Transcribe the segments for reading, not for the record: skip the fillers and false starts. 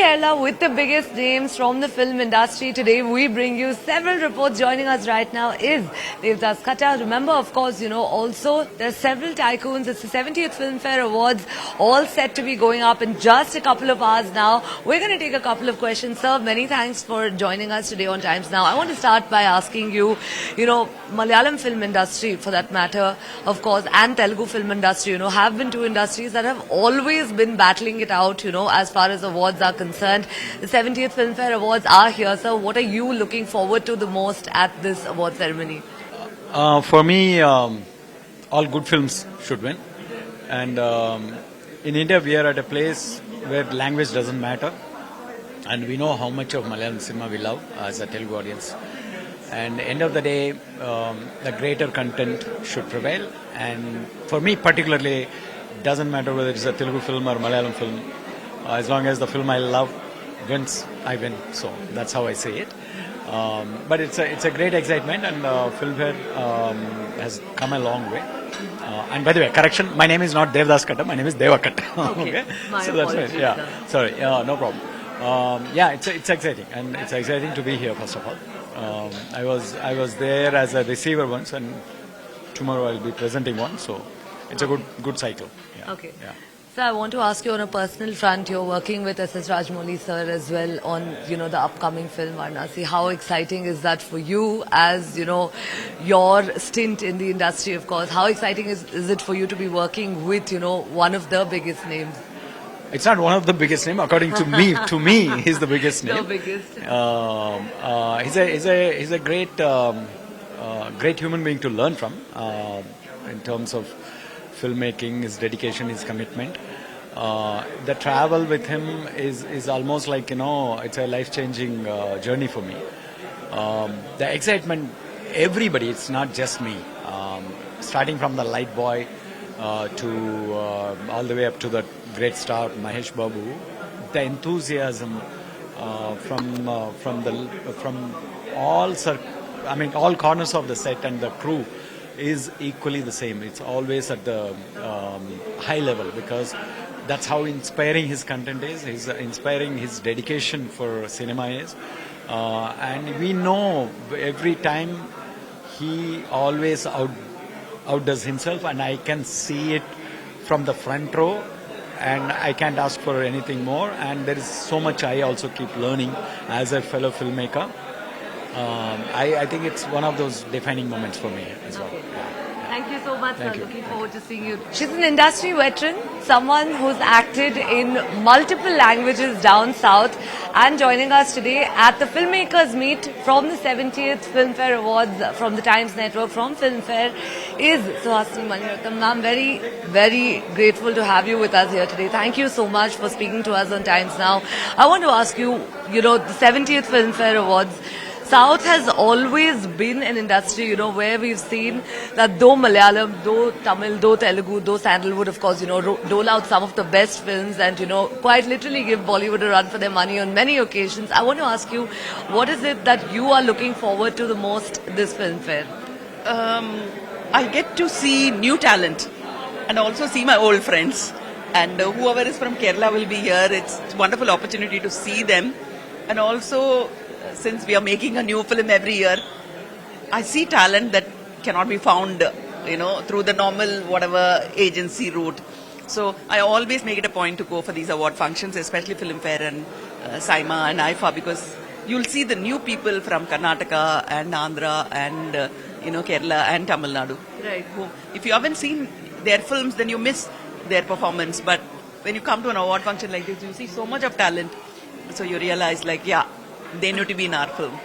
Kerala with the biggest names from the film industry. Today we bring you several reports. Joining us right now is Devdas Khatta. Remember, of course, also there's several tycoons. It's the 70th Filmfare Awards, all set to be going up in just a couple of hours now. We're going to take a couple of questions. Sir, many thanks for joining us today on Times Now. I want to start by asking you, Malayalam film industry, for that matter, of course, and Telugu film industry, have been two industries that have always been battling it out, as far as awards are concerned. The 70th Filmfare Awards are here, sir. What are you looking forward to the most at this award ceremony? For me, all good films should win. And in India, we are at a place where language doesn't matter. And we know how much of Malayalam cinema we love as a Telugu audience. And end of the day, the greater content should prevail. And for me particularly, it doesn't matter whether it's a Telugu film or Malayalam film. As long as the film I love wins, I win. So that's how I see it. But it's a great excitement, and Filmfare has come a long way. And by the way, correction, my name is not Devdas Khatta, my name is Deva Khatta. Okay. So that's right. Yeah. Sorry. No problem. It's exciting, and it's exciting to be here. First of all, I was there as a receiver once, and tomorrow I'll be presenting one. So it's a good cycle. Yeah. Okay. Yeah. So I want to ask you on a personal front, you're working with S.S. Rajamouli sir as well on, the upcoming film Varanasi. How exciting is that for you as, your stint in the industry, of course? How exciting is it for you to be working with, one of the biggest names? It's not one of the biggest names, according to me. To me, he's the biggest name. The biggest. He's a great human being to learn from in terms of filmmaking, his dedication, his commitment. The travel with him is almost like, it's a life-changing journey for me. The excitement, everybody, it's not just me. Starting from the light boy to all the way up to the great star, Mahesh Babu, the enthusiasm from all corners of the set and the crew is equally the same. It's always at the high level, because that's how inspiring his content is. He's inspiring his dedication for cinema is. And we know every time he always outdoes himself, and I can see it from the front row, and I can't ask for anything more. And there is so much I also keep learning as a fellow filmmaker. I think it's one of those defining moments for me as well. Okay. Thank you so much, Thank sir. you. Looking forward to seeing you. She's an industry veteran, someone who's acted in multiple languages down south, and joining us today at the Filmmakers Meet from the 70th Filmfare Awards from the Times Network, from Filmfare, is Suhasini Maniratnam. Ma'am, very, very grateful to have you with us here today. Thank you so much for speaking to us on Times Now. I want to ask you, the 70th Filmfare Awards, South has always been an industry, where we've seen that though Malayalam, though Tamil, though Telugu, though Sandalwood, of course, dole out some of the best films and, quite literally give Bollywood a run for their money on many occasions. I want to ask you, what is it that you are looking forward to the most this film fair? I get to see new talent and also see my old friends. And whoever is from Kerala will be here. It's a wonderful opportunity to see them. And also, since we are making a new film every year, I see talent that cannot be found, through the normal whatever agency route. So I always make it a point to go for these award functions, especially Filmfare and SIMA and IFA, because you'll see the new people from Karnataka and Andhra and Kerala and Tamil Nadu. Right. If you haven't seen their films, then you miss their performance. But when you come to an award function like this, you see so much of talent. So you realize, they need to be in our film.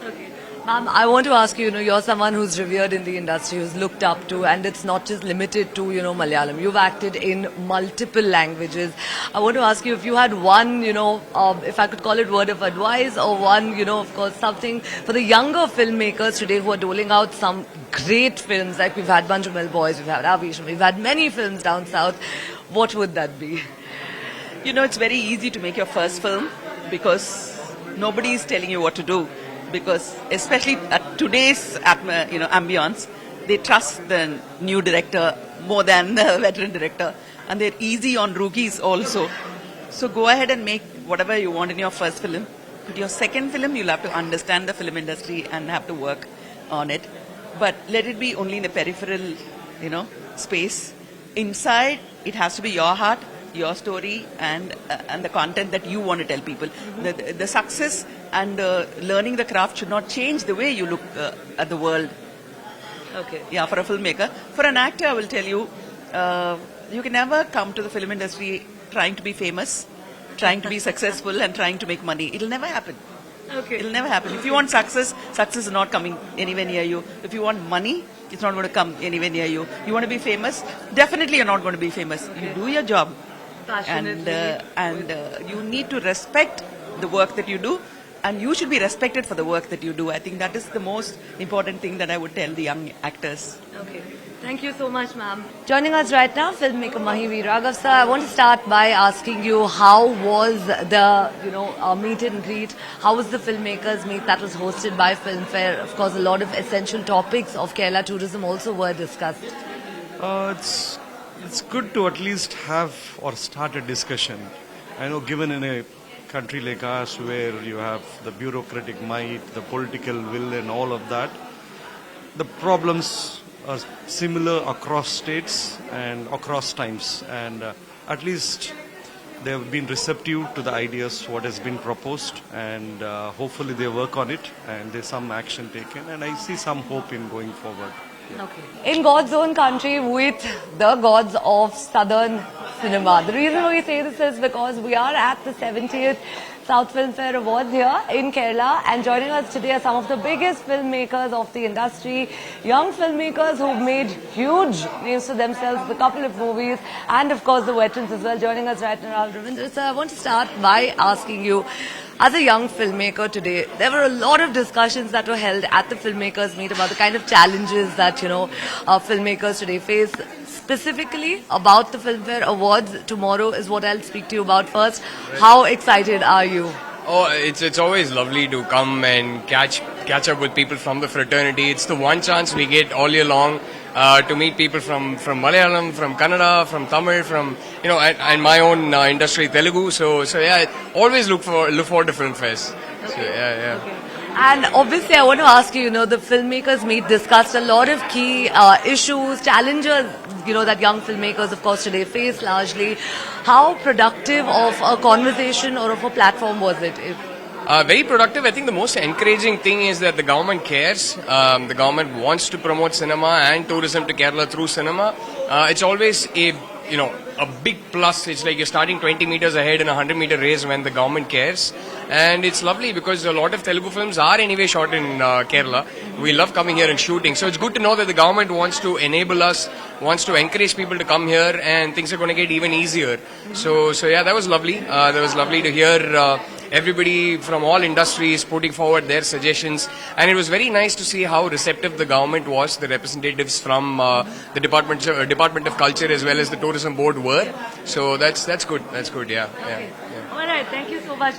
Okay. Ma'am, I want to ask you, you're someone who's revered in the industry, who's looked up to, and it's not just limited to, Malayalam. You've acted in multiple languages. I want to ask you if you had one, if I could call it word of advice, or one, of course, something for the younger filmmakers today who are doling out some great films, like we've had Banjumel Boys, we've had Avisham, we've had many films down south. What would that be? It's very easy to make your first film because nobody is telling you what to do, because especially at today's ambience, they trust the new director more than the veteran director, and they're easy on rookies also. So go ahead and make whatever you want in your first film. But your second film, you'll have to understand the film industry and have to work on it. But let it be only in the peripheral, space. Inside, it has to be your heart, your story, and the content that you want to tell people. The success and learning the craft should not change the way you look at the world. Okay. Yeah, for a filmmaker. For an actor, I will tell you, you can never come to the film industry trying to be famous, trying to be successful, and trying to make money. It'll never happen. Okay. It'll never happen. If you want success, success is not coming anywhere near you. If you want money, it's not going to come anywhere near you. You want to be famous? Definitely you're not going to be famous. You do your job. Passionately. And you need to respect the work that you do, and you should be respected for the work that you do. I think that is the most important thing that I would tell the young actors. Okay. Thank you so much, ma'am. Joining us right now, filmmaker Mahi Raghav sir. I want to start by asking you, how was the, meet and greet? How was the filmmakers meet that was hosted by Filmfare? Of course, a lot of essential topics of Kerala tourism also were discussed. It's good to at least have or start a discussion. I know, given in a country like ours where you have the bureaucratic might, the political will, and all of that, the problems are similar across states and across times. And at least they have been receptive to the ideas, what has been proposed, and hopefully they work on it and there's some action taken. And I see some hope in going forward. Okay. In God's own country with the gods of southern cinema. The reason we say this is because we are at the 70th South Filmfare Awards here in Kerala, and joining us today are some of the biggest filmmakers of the industry, young filmmakers who've made huge names for themselves with a couple of movies, and of course the veterans as well. Joining us right now, Ravindra sir, I want to start by asking you, as a young filmmaker today, there were a lot of discussions that were held at the filmmakers meet about the kind of challenges that, filmmakers today face. Specifically about the Filmfare Awards, tomorrow is what I'll speak to you about first. How excited are you? Oh, it's always lovely to come and catch up with people from the fraternity. It's the one chance we get all year long to meet people from Malayalam, from Kannada, from Tamil, from and my own industry, Telugu. So yeah, always look forward to film fest. Okay. So, yeah. Okay. And obviously, I want to ask you, the filmmakers meet discussed a lot of key issues, challenges, that young filmmakers, of course, today face largely. How productive of a conversation or of a platform was it? Very productive. I think the most encouraging thing is that the government cares. The government wants to promote cinema and tourism to Kerala through cinema. It's always a big plus. It's like you're starting 20 meters ahead in a 100-meter race when the government cares. And it's lovely because a lot of Telugu films are anyway shot in Kerala. We love coming here and shooting. So it's good to know that the government wants to enable us, wants to encourage people to come here, and things are going to get even easier. So yeah, that was lovely. That was lovely to hear everybody from all industries putting forward their suggestions, and it was very nice to see how receptive the government was. The representatives from the Department of Culture as well as the Tourism Board were. So that's good. That's good. Yeah. All right. Thank you so much.